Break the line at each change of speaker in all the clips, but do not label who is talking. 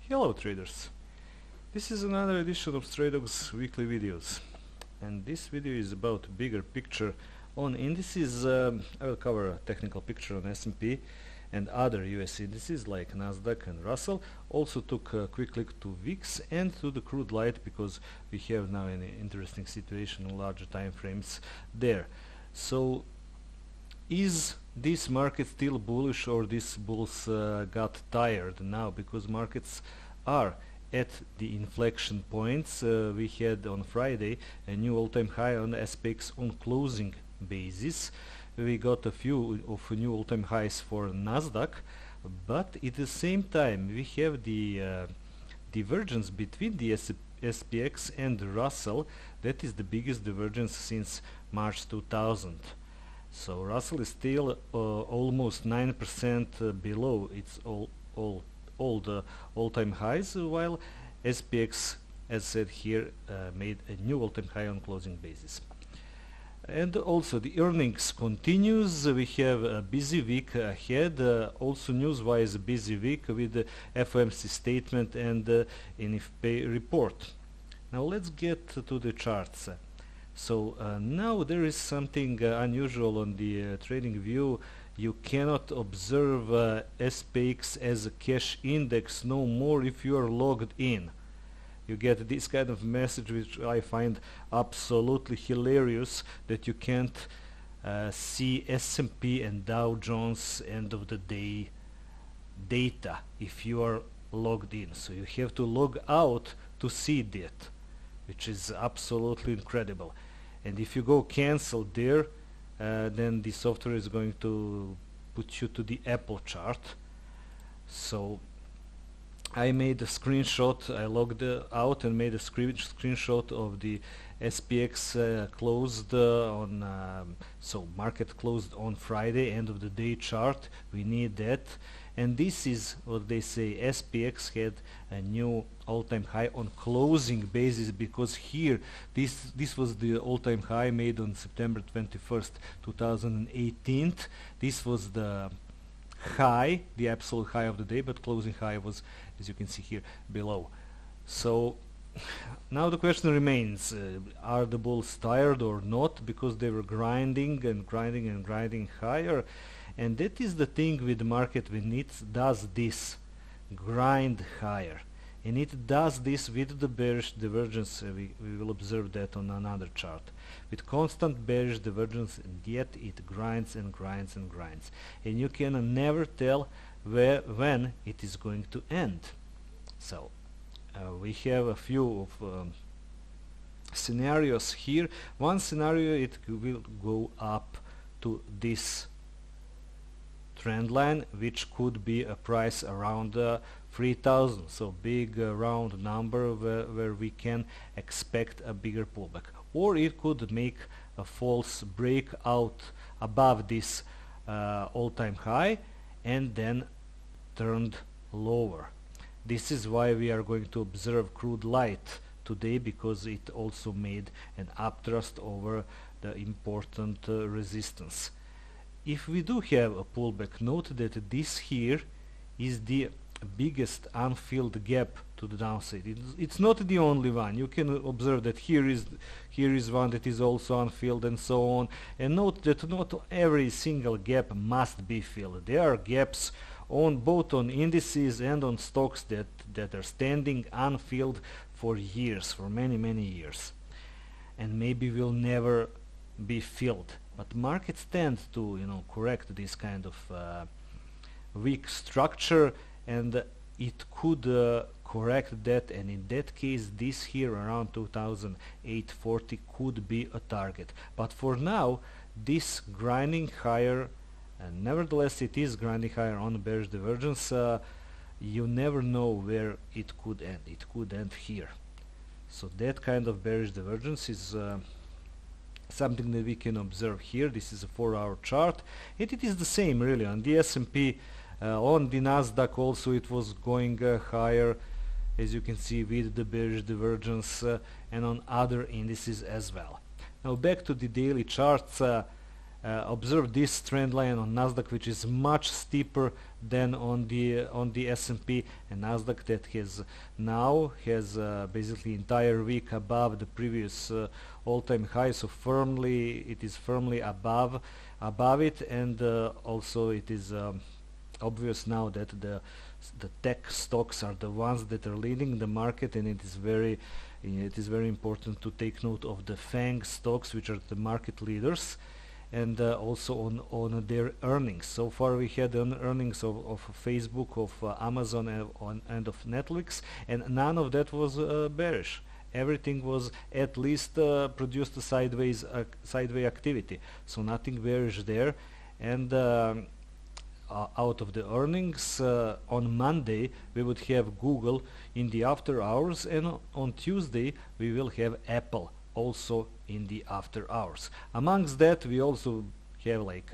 Hello traders, this is another edition of Stradog's weekly videos, and this video is about bigger picture on indices. I will cover a technical picture on S&P and other US indices like Nasdaq and Russell. Also took a quick look to VIX and to the crude light because we have now an interesting situation on larger time frames there. So is this market still bullish, or these bulls got tired now, because markets are at the inflection points? We had on Friday a new all-time high on SPX on closing basis. We got a few of new all-time highs for Nasdaq, but at the same time we have the divergence between the SPX and Russell. That is the biggest divergence since March 2000. So Russell is still almost 9% below its all-time highs, while SPX, as said here, made a new all-time high on closing basis. And also the earnings continues. We have a busy week ahead. Also news-wise, a busy week with the FOMC statement and NFP report. Now let's get to the charts. So now there is something unusual on the trading view. You cannot observe SPX as a cash index no more if you are logged in. You get this kind of message, which I find absolutely hilarious, that you can't see S&P and Dow Jones end of the day data if you are logged in. So you have to log out to see that, which is absolutely incredible. And if you go cancel there, then the software is going to put you to the Apple chart. So I made a screenshot. I logged out and made a screenshot of the SPX closed on so market closed on Friday, end of the day chart. We need that. And this is what they say. SPX had a new all-time high on closing basis, because here this was the all-time high made on September 21st 2018. This was the high, the absolute high of the day, but closing high was, as you can see here, below. So now the question remains, are the bulls tired or not, because they were grinding and grinding and grinding higher? And that is the thing with the market when it does this, grind higher. And it does this with the bearish divergence. We will observe that on another chart. With constant bearish divergence, and yet it grinds and grinds and grinds. And you can never tell when it is going to end. So we have a few of scenarios here. One scenario, it will go up to this trend line, which could be a price around 3,000, so big round number where we can expect a bigger pullback. Or it could make a false breakout above this all-time high and then turned lower. This is why we are going to observe crude light today, because it also made an upthrust over the important resistance. If we do have a pullback, note that this here is the biggest unfilled gap to the downside. It's not the only one. You can observe that here is one that is also unfilled, and so on. And note that not every single gap must be filled. There are gaps on both on indices and on stocks that are standing unfilled for years, for many years, and maybe will never be filled. But markets tend to, correct this kind of weak structure, and it could correct that, and in that case this here around 2840 could be a target. But for now, this grinding higher, and nevertheless it is grinding higher on bearish divergence. You never know where it could end. It could end here. So that kind of bearish divergence is something that we can observe here. This is a 4-hour chart. It is the same really on the S&P. On the Nasdaq also it was going higher, as you can see, with the bearish divergence, and on other indices as well. Now back to the daily charts. observe this trend line on Nasdaq, which is much steeper than on the S&P, and Nasdaq that has basically entire week above the previous all-time high, so it is firmly above it, and also it is obvious now that the tech stocks are the ones that are leading the market, and it is very important to take note of the FANG stocks, which are the market leaders, and also on their earnings. So far we had earnings of Facebook, of Amazon, and of Netflix, and none of that was bearish. Everything was at least produced a sideways activity, so nothing bearish there. And out of the earnings on Monday we would have Google in the after hours, and on Tuesday we will have Apple also in the after hours. Amongst that we also have like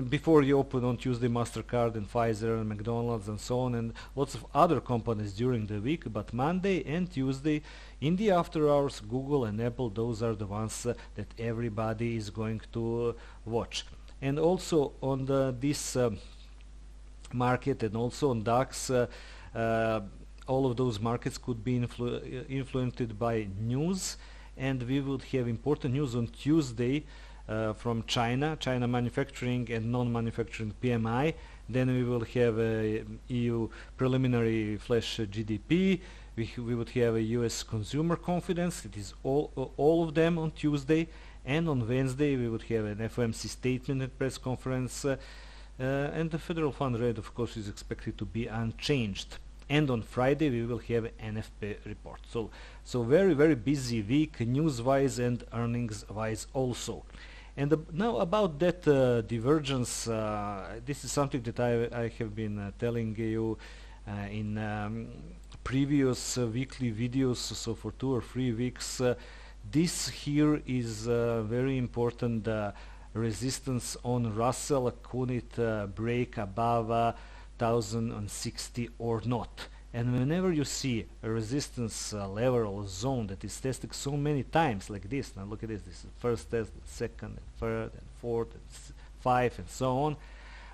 before you open on Tuesday MasterCard and Pfizer and McDonald's and so on, and lots of other companies during the week, but Monday and Tuesday in the after hours, Google and Apple, those are the ones that everybody is going to watch. And also on this market, and also on DAX, all of those markets could be influenced by news, and we would have important news on Tuesday from China manufacturing and non-manufacturing PMI. Then we will have a EU preliminary flash GDP. We would have a US consumer confidence. It is all of them on Tuesday. And on Wednesday we would have an FOMC statement and press conference, and the federal fund rate, of course, is expected to be unchanged. And on Friday we will have NFP report. So very busy week, news-wise and earnings-wise also. And now about that divergence, this is something that I have been telling you in previous weekly videos, so for 2 or 3 weeks. This here is very important resistance on Russell. Could it break above 1060 or not? And whenever you see a resistance level or zone that is tested so many times like this, now look at this, this is first test, second, third, and fourth, and 5, and so on.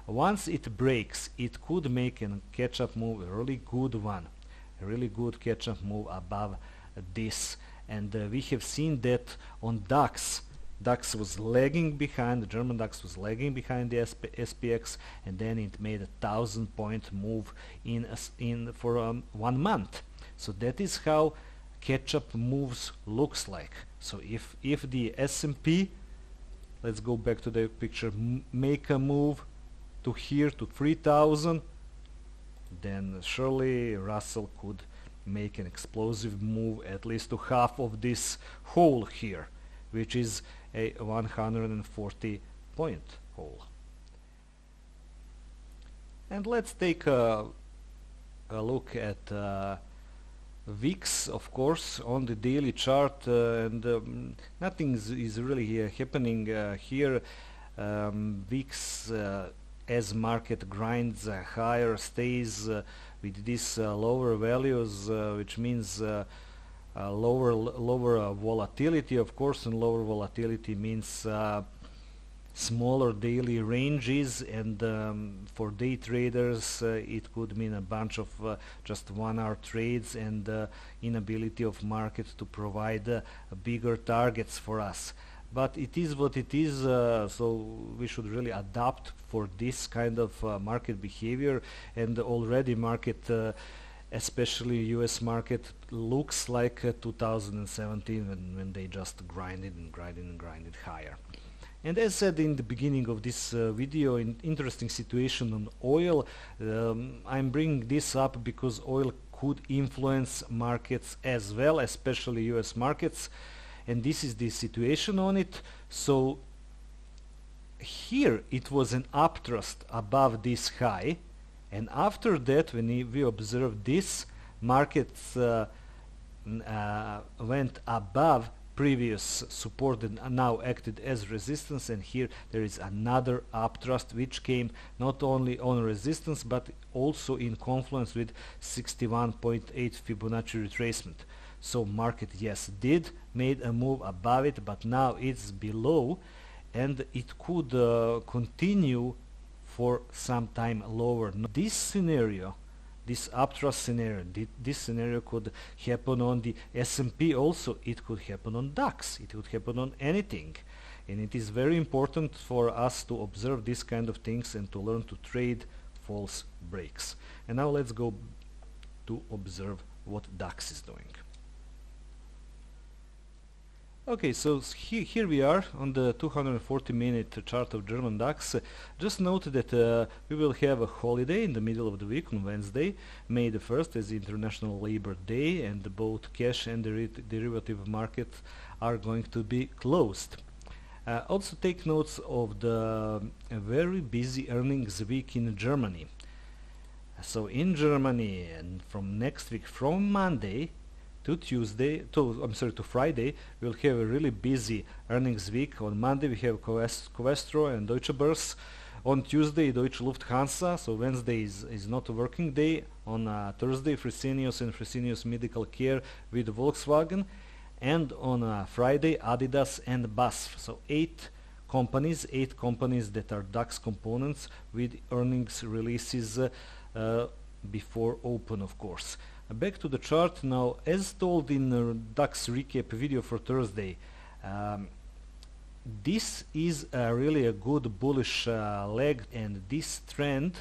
Once it breaks, it could make a catch-up move, a really good one, a really good catch-up move above this. And we have seen that on DAX. DAX was lagging behind, the German DAX was lagging behind the SPX, and then it made a 1000-point move for 1 month. So that is how catch-up moves looks like. So if the S&P, let's go back to the picture, make a move to here to 3000, then surely Russell could make an explosive move at least to half of this hole here, which is a 140-point hole. And let's take a look at VIX, of course, on the daily chart, and nothing is really happening here. VIX, as market grinds higher, stays with these lower values, which means lower volatility, of course, and lower volatility means smaller daily ranges, and for day traders it could mean a bunch of just 1-hour trades, and inability of market to provide bigger targets for us. But it is what it is, so we should really adapt for this kind of market behavior. And already market, especially US market, looks like 2017 when they just grinded higher. And as said in the beginning of this video, an interesting situation on oil. I'm bringing this up because oil could influence markets as well, especially US markets, and this is the situation on it. So here it was an upthrust above this high, and after that, when we observed this, markets went above previous support and now acted as resistance, and here there is another upthrust which came not only on resistance but also in confluence with 61.8 Fibonacci retracement. So market, yes, made a move above it, but now it's below, and it could continue for some time lower. This scenario, this uptrust scenario, this scenario could happen on the S&P also, it could happen on DAX, it could happen on anything. And it is very important for us to observe these kind of things and to learn to trade false breaks. And now let's go to observe what DAX is doing. Okay, so here we are on the 240-minute chart of German DAX. Just note that we will have a holiday in the middle of the week on Wednesday, May the 1st, as International Labor Day, and both cash and derivative market are going to be closed. Also take notes of the very busy earnings week in Germany. So in Germany, and from next week, from Monday to to Friday, we'll have a really busy earnings week. On Monday we have Covestro and Deutsche Börse. On Tuesday, Deutsche Lufthansa. So Wednesday is not a working day. On Thursday, Fresenius and Fresenius Medical Care with Volkswagen. And on Friday, Adidas and BASF. So 8 companies that are DAX components with earnings releases before open, of course. Back to the chart now. As told in the DAX recap video for Thursday, this is really a good bullish leg, and this trend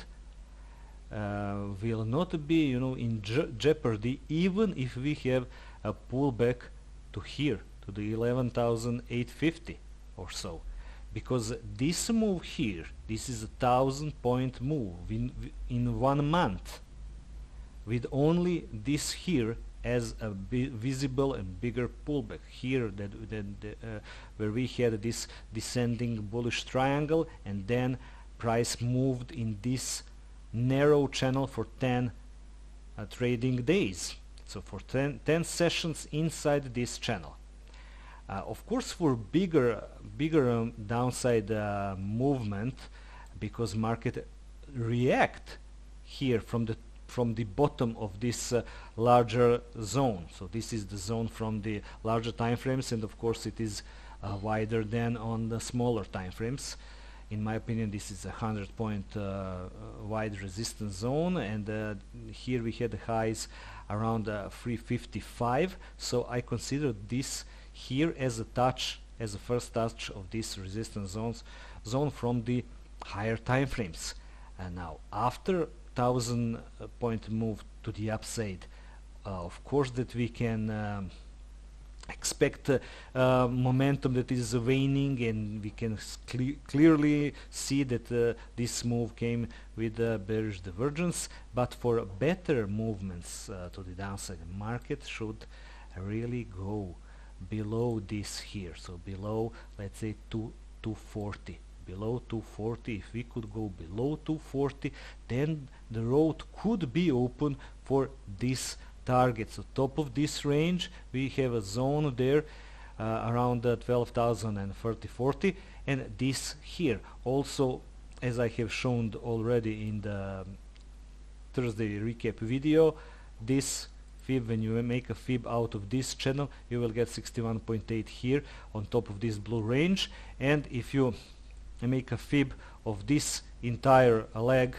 will not be, in jeopardy even if we have a pullback to here, to the 11,850 or so, because this move here, this is a 1,000-point move in 1 month, with only this here as a visible and bigger pullback here where we had this descending bullish triangle, and then price moved in this narrow channel for 10 trading days. So for 10 sessions inside this channel. Of course, for bigger downside movement, because market react here from the bottom of this larger zone. So this is the zone from the larger time frames, and of course it is wider than on the smaller time frames. In my opinion, this is a 100-point wide resistance zone, and here we had highs around 355. So I consider this here as a first touch of this resistance zone from the higher time frames. And now after 1,000-point move to the upside, of course that we can expect momentum that is waning, and we can clearly see that this move came with bearish divergence. But for better movements to the downside, the market should really go below this here, so below, let's say, 240. Below 240, if we could go below 240, then the road could be open for this target. So top of this range we have a zone there around 12,000 and 3040, and this here also, as I have shown already in the Thursday recap video, this fib, when you make a fib out of this channel, you will get 61.8 here on top of this blue range. And if you make a fib of this entire leg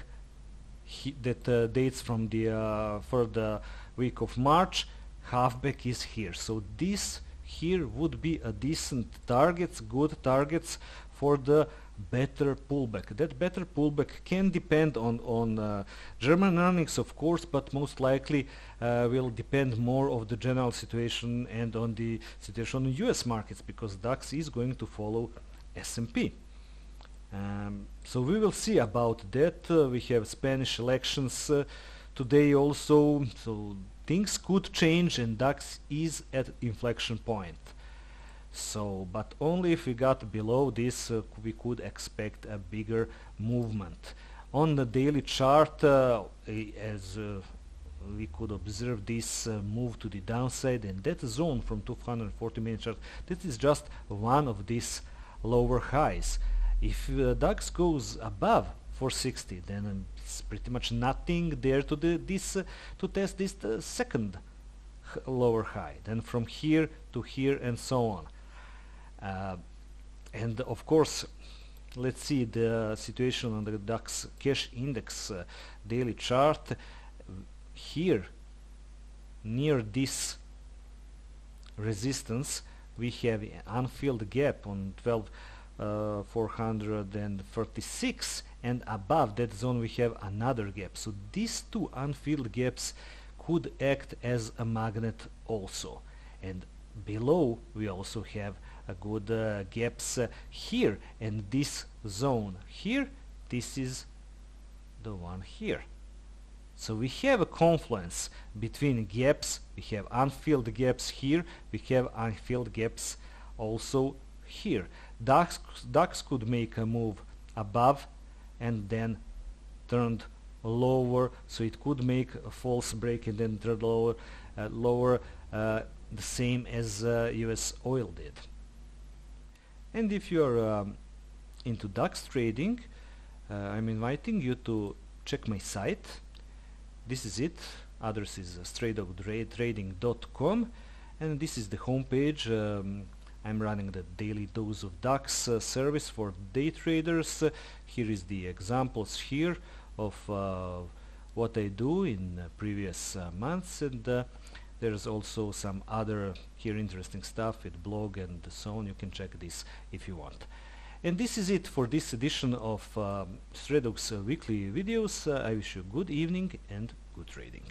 that dates from the third week of March, halfback is here. So this here would be a decent targets, good targets for the better pullback. That better pullback can depend on German earnings, of course, but most likely will depend more of the general situation and on the situation on US markets, because DAX is going to follow S&P. So we will see about that. We have Spanish elections today also, so things could change, and DAX is at inflection point. So, but only if we got below this, we could expect a bigger movement. On the daily chart, as we could observe this move to the downside, and that zone from 240-minute chart, that is just one of these lower highs. If DAX goes above 460, then it's pretty much nothing there to test this second lower high. Then from here to here and so on. And of course, let's see the situation on the DAX cash index daily chart. Here, near this resistance, we have an unfilled gap on 12,436, and above that zone we have another gap. So these two unfilled gaps could act as a magnet also. And below we also have a good gaps here, and this zone here, this is the one here. So we have a confluence between gaps. We have unfilled gaps here, we have unfilled gaps also here. DAX could make a move above and then turned lower, so it could make a false break and then turn lower, the same as US oil did. And if you are into DAX trading, I'm inviting you to check my site. This is it. Address is straightdogtrading.com, and this is the homepage. I'm running the daily dose of DAX service for day traders. Here is the examples here of what I do in previous months, and there's also some other here interesting stuff with blog and so on. You can check this if you want. And this is it for this edition of Straightdog's weekly videos. I wish you good evening and good trading.